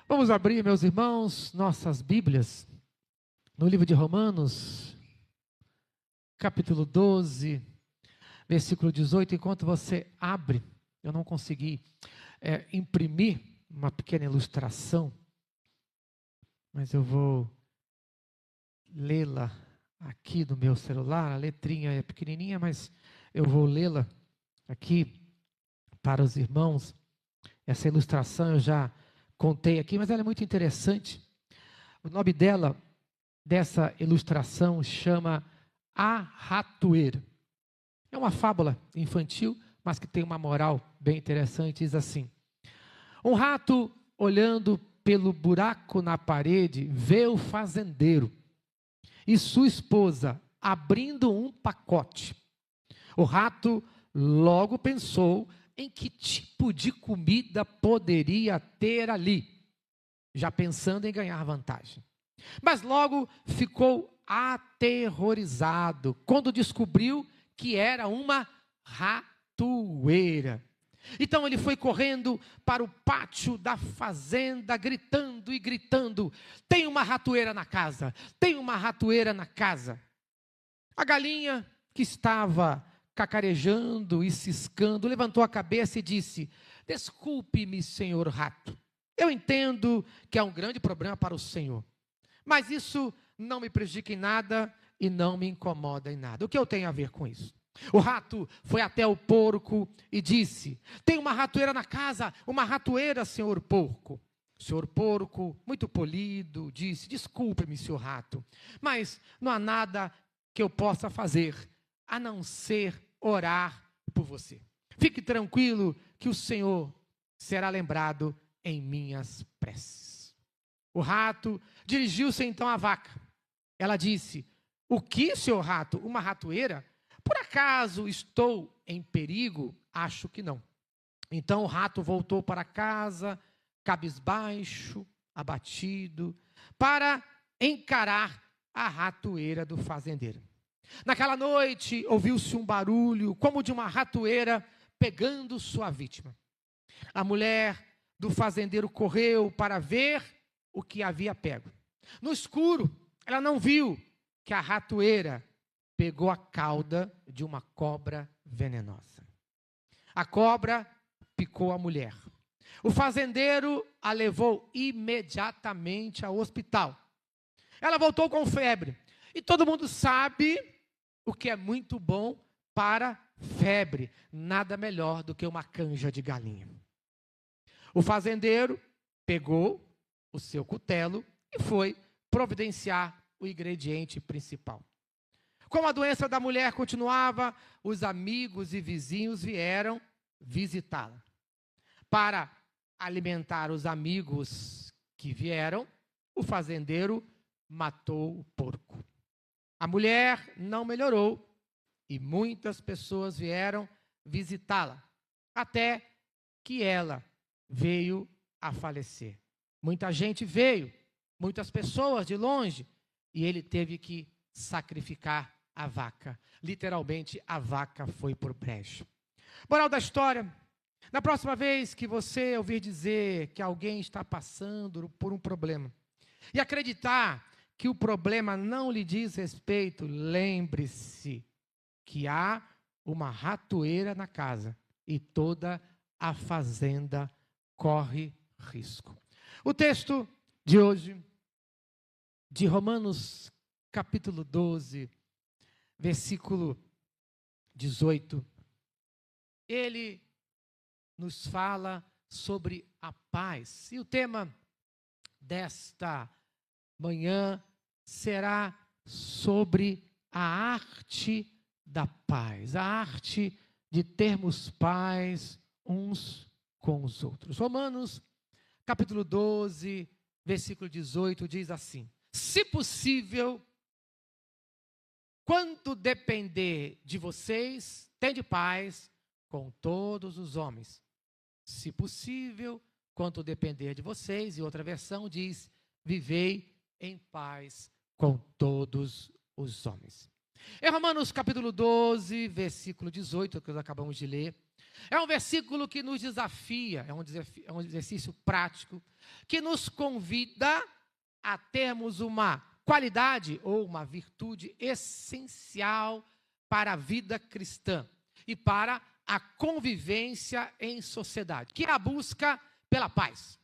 Vamos abrir, meus irmãos, nossas Bíblias no livro de Romanos, capítulo 12, versículo 18. Enquanto você abre, eu não consegui imprimir uma pequena ilustração, mas eu vou lê-la aqui no meu celular. A letrinha é pequenininha, mas eu vou lê-la aqui para os irmãos. Essa ilustração eu já contei aqui, mas ela é muito interessante. O nome dessa ilustração chama A Ratoeira. É uma fábula infantil, mas que tem uma moral bem interessante. Diz assim: um rato, olhando pelo buraco na parede, vê o fazendeiro e sua esposa abrindo um pacote. O rato logo pensou em que tipo de comida poderia ter ali, já pensando em ganhar vantagem. Mas logo ficou aterrorizado quando descobriu que era uma ratoeira. Então ele foi correndo para o pátio da fazenda, gritando e gritando: tem uma ratoeira na casa, tem uma ratoeira na casa. A galinha, que estava cacarejando e ciscando, levantou a cabeça e disse: desculpe-me, senhor rato, eu entendo que é um grande problema para o senhor, mas isso não me prejudica em nada e não me incomoda em nada. O que eu tenho a ver com isso? O rato foi até o porco e disse: tem uma ratoeira na casa, uma ratoeira, senhor porco. O senhor porco, muito polido, disse: desculpe-me, senhor rato, mas não há nada que eu possa fazer a não ser orar por você. Fique tranquilo que o Senhor será lembrado em minhas preces. O rato dirigiu-se então à vaca. Ela disse: o que, senhor rato? Uma ratoeira? Por acaso estou em perigo? Acho que não. Então o rato voltou para casa, cabisbaixo, abatido, para encarar a ratoeira do fazendeiro. Naquela noite, ouviu-se um barulho, como de uma ratoeira pegando sua vítima. A mulher do fazendeiro correu para ver o que havia pego. No escuro, ela não viu que a ratoeira pegou a cauda de uma cobra venenosa. A cobra picou a mulher. O fazendeiro a levou imediatamente ao hospital. Ela voltou com febre. E todo mundo sabe o que é muito bom para febre. Nada melhor do que uma canja de galinha. O fazendeiro pegou o seu cutelo e foi providenciar o ingrediente principal. Como a doença da mulher continuava, os amigos e vizinhos vieram visitá-la. Para alimentar os amigos que vieram, o fazendeiro matou o porco. A mulher não melhorou e muitas pessoas vieram visitá-la, até que ela veio a falecer. Muita gente veio, muitas pessoas de longe, e ele teve que sacrificar a vaca. Literalmente, a vaca foi por brejo. Moral da história: na próxima vez que você ouvir dizer que alguém está passando por um problema e acreditar que o problema não lhe diz respeito, lembre-se que há uma ratoeira na casa e toda a fazenda corre risco. O texto de hoje, de Romanos, capítulo 12, versículo 18, ele nos fala sobre a paz. E o tema desta manhã será sobre a arte da paz, a arte de termos paz uns com os outros. Romanos, capítulo 12, versículo 18, diz assim: se possível, quanto depender de vocês, tende paz com todos os homens. Se possível, quanto depender de vocês, e outra versão diz: vivei em paz com todos os homens. Em Romanos capítulo 12, versículo 18, que nós acabamos de ler, É um versículo que nos desafia, é um exercício prático, que nos convida a termos uma qualidade ou uma virtude essencial para a vida cristã e para a convivência em sociedade, que é a busca pela paz.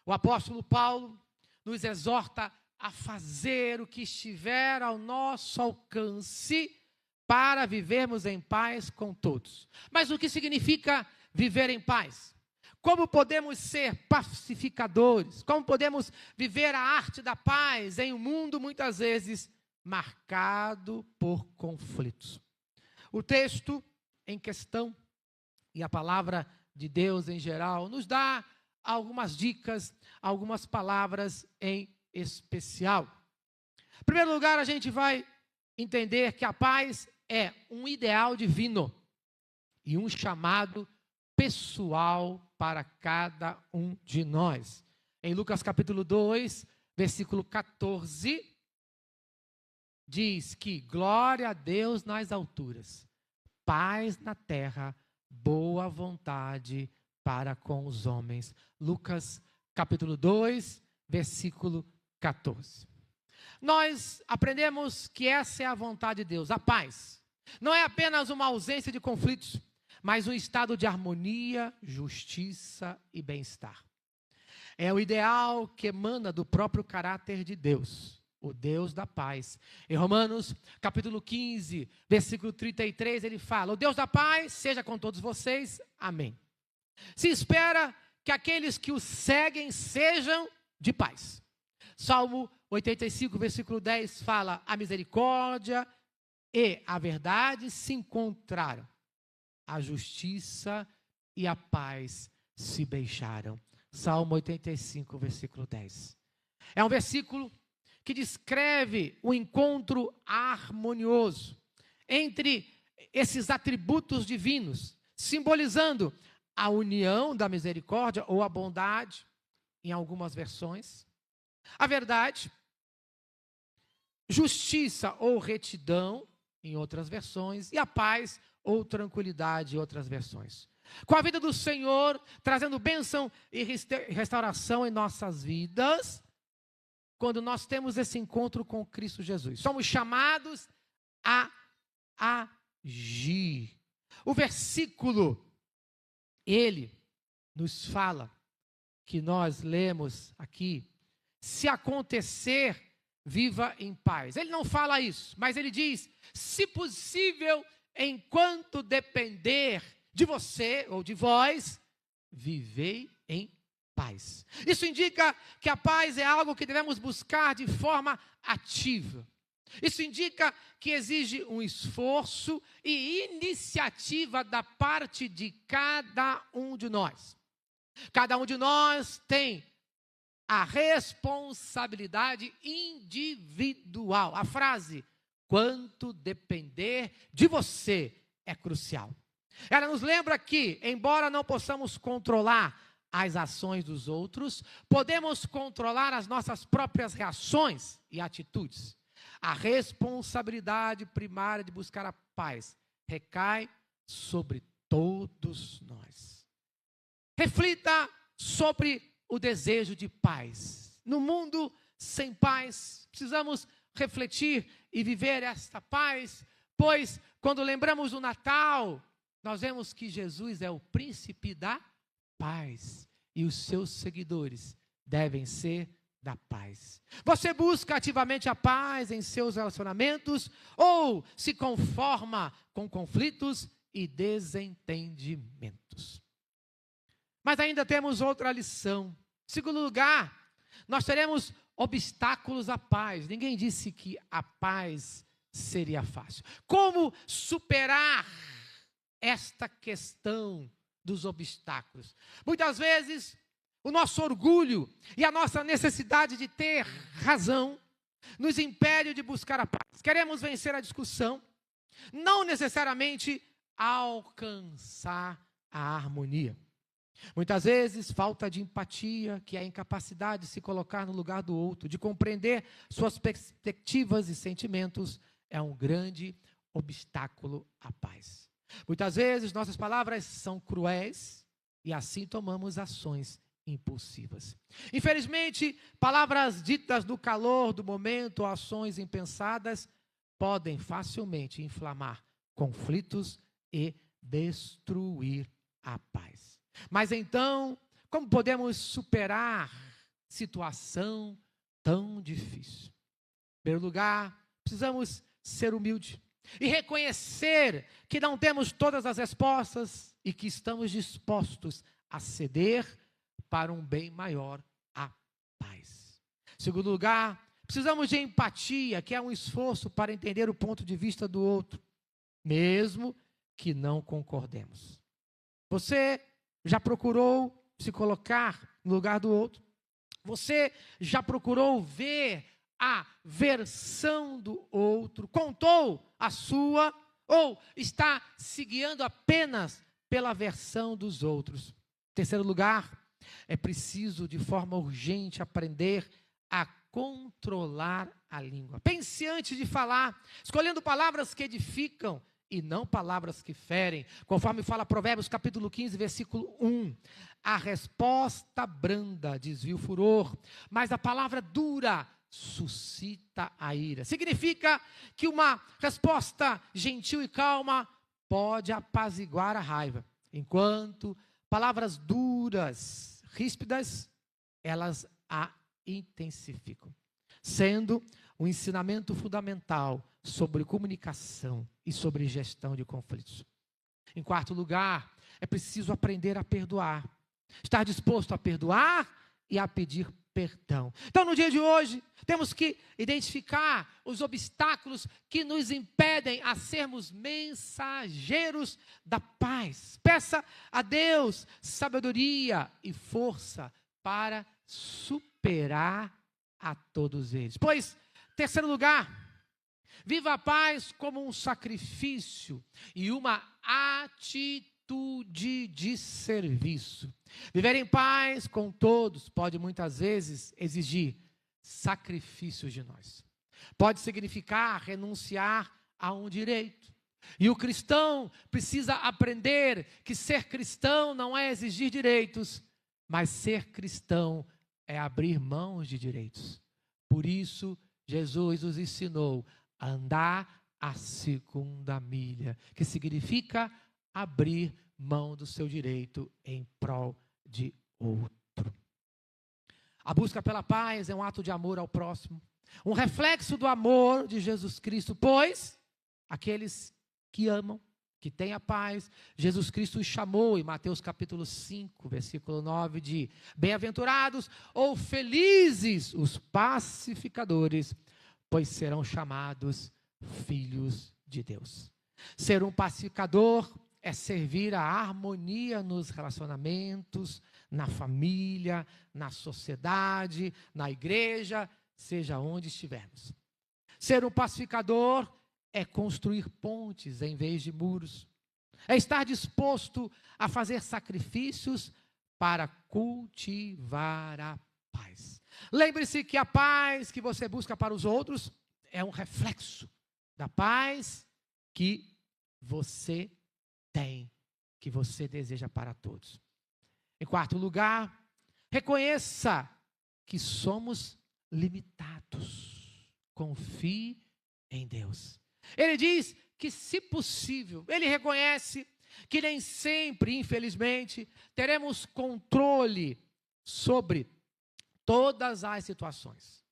O apóstolo Paulo nos exorta a fazer o que estiver ao nosso alcance para vivermos em paz com todos. Mas o que significa viver em paz? Como podemos ser pacificadores? Como podemos viver a arte da paz em um mundo muitas vezes marcado por conflitos? O texto em questão e a palavra de Deus em geral nos dá algumas dicas, algumas palavras em especial. Em primeiro lugar, a gente vai entender que a paz é um ideal divino e um chamado pessoal para cada um de nós. Em Lucas capítulo 2, versículo 14, diz que glória a Deus nas alturas, paz na terra, boa vontade para com os homens. Lucas capítulo 2, versículo 14. Nós aprendemos que essa é a vontade de Deus, a paz. Não é apenas uma ausência de conflitos, mas um estado de harmonia, justiça e bem-estar. É o ideal que emana do próprio caráter de Deus, o Deus da paz. Em Romanos, capítulo 15, versículo 33, ele fala: o Deus da paz seja com todos vocês. Amém. Se espera que aqueles que o seguem sejam de paz. Salmo 85, versículo 10 fala: a misericórdia e a verdade se encontraram, a justiça e a paz se beijaram. Salmo 85, versículo 10. É um versículo que descreve o encontro harmonioso entre esses atributos divinos, simbolizando a união da misericórdia ou a bondade, em algumas versões, a verdade, justiça ou retidão, em outras versões, e a paz ou tranquilidade, em outras versões. Com a vida do Senhor, trazendo bênção e restauração em nossas vidas, quando nós temos esse encontro com Cristo Jesus. Somos chamados a agir. O versículo, ele nos fala, que nós lemos aqui, se acontecer, viva em paz. Ele não fala isso, mas ele diz, se possível, enquanto depender de você ou de vós, vivei em paz. Isso indica que a paz é algo que devemos buscar de forma ativa. Isso indica que exige um esforço e iniciativa da parte de cada um de nós. Cada um de nós tem a responsabilidade individual. A frase, quanto depender de você, é crucial. Ela nos lembra que, embora não possamos controlar as ações dos outros, podemos controlar as nossas próprias reações e atitudes. A responsabilidade primária de buscar a paz recai sobre todos nós. Reflita sobre o desejo de paz. No mundo sem paz, precisamos refletir e viver esta paz, pois quando lembramos do Natal, nós vemos que Jesus é o príncipe da paz e os seus seguidores devem ser da paz. Você busca ativamente a paz em seus relacionamentos ou se conforma com conflitos e desentendimentos? Mas ainda temos outra lição. Em segundo lugar, nós teremos obstáculos à paz. Ninguém disse que a paz seria fácil. Como superar esta questão dos obstáculos? Muitas vezes, o nosso orgulho e a nossa necessidade de ter razão nos impede de buscar a paz. Queremos vencer a discussão, não necessariamente alcançar a harmonia. Muitas vezes, falta de empatia, que é a incapacidade de se colocar no lugar do outro, de compreender suas perspectivas e sentimentos, é um grande obstáculo à paz. Muitas vezes nossas palavras são cruéis e assim tomamos ações impulsivas. Infelizmente, palavras ditas no calor do momento, ou ações impensadas, podem facilmente inflamar conflitos e destruir a paz. Mas então, como podemos superar situação tão difícil? Em primeiro lugar, precisamos ser humildes e reconhecer que não temos todas as respostas e que estamos dispostos a ceder para um bem maior, a paz. Em segundo lugar, precisamos de empatia, que é um esforço para entender o ponto de vista do outro, mesmo que não concordemos. Você já procurou se colocar no lugar do outro? Você já procurou ver a versão do outro? Contou a sua ou está se guiando apenas pela versão dos outros? Em terceiro lugar, é preciso de forma urgente aprender a controlar a língua. Pense antes de falar, escolhendo palavras que edificam e não palavras que ferem. Conforme fala Provérbios capítulo 15, versículo 1. A resposta branda desvia o furor, mas a palavra dura suscita a ira. Significa que uma resposta gentil e calma pode apaziguar a raiva, enquanto palavras duras, ríspidas, elas a intensificam, sendo um ensinamento fundamental sobre comunicação e sobre gestão de conflitos. Em quarto lugar, é preciso aprender a perdoar, estar disposto a perdoar e a pedir perdão. Então, no dia de hoje, temos que identificar os obstáculos que nos impedem a sermos mensageiros da paz. Peça a Deus sabedoria e força para superar a todos eles. Pois, terceiro lugar, viva a paz como um sacrifício e uma atitude de serviço. Viver em paz com todos pode muitas vezes exigir sacrifícios de nós. Pode significar renunciar a um direito. E o cristão precisa aprender que ser cristão não é exigir direitos, mas ser cristão é abrir mãos de direitos. Por isso, Jesus nos ensinou a andar a segunda milha, que significa abrir mão do seu direito em prol de outro. A busca pela paz é um ato de amor ao próximo, um reflexo do amor de Jesus Cristo, pois aqueles que amam, que têm a paz, Jesus Cristo os chamou em Mateus capítulo 5, versículo 9, de bem-aventurados ou felizes os pacificadores, pois serão chamados filhos de Deus. Ser um pacificador é servir a harmonia nos relacionamentos, na família, na sociedade, na igreja, seja onde estivermos. Ser um pacificador é construir pontes em vez de muros. É estar disposto a fazer sacrifícios para cultivar a paz. Lembre-se que a paz que você busca para os outros é um reflexo da paz que você tem, que você deseja para todos. Em quarto lugar, reconheça que somos limitados. Confie em Deus. Ele diz que, se possível, ele reconhece que nem sempre, infelizmente, teremos controle sobre todas as situações.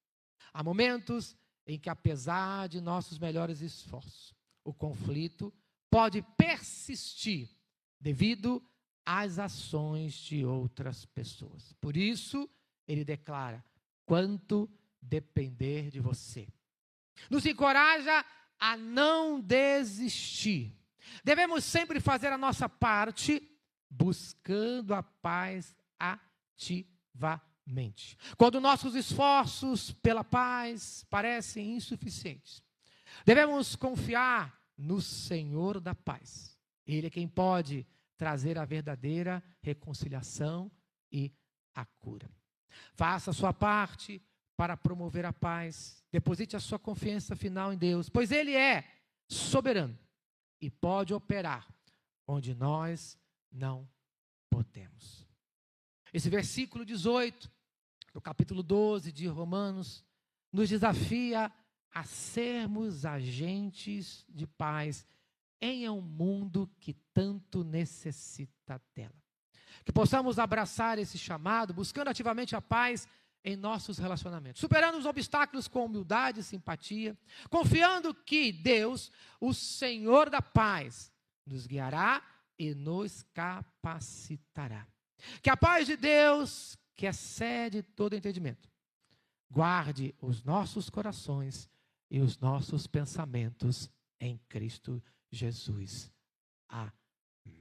Há momentos em que, apesar de nossos melhores esforços, o conflito pode persistir devido às ações de outras pessoas. Por isso, ele declara: quanto depender de você. Nos encoraja a não desistir. Devemos sempre fazer a nossa parte, buscando a paz ativamente. Quando nossos esforços pela paz parecem insuficientes, devemos confiar no Senhor da paz. Ele é quem pode trazer a verdadeira reconciliação e a cura. Faça a sua parte para promover a paz. Deposite a sua confiança final em Deus, pois Ele é soberano e pode operar onde nós não podemos. Esse versículo 18, do capítulo 12 de Romanos, nos desafia a sermos agentes de paz em um mundo que tanto necessita dela. Que possamos abraçar esse chamado, buscando ativamente a paz em nossos relacionamentos, superando os obstáculos com humildade e simpatia, confiando que Deus, o Senhor da paz, nos guiará e nos capacitará. Que a paz de Deus, que excede todo entendimento, guarde os nossos corações e os nossos pensamentos em Cristo Jesus. Amém.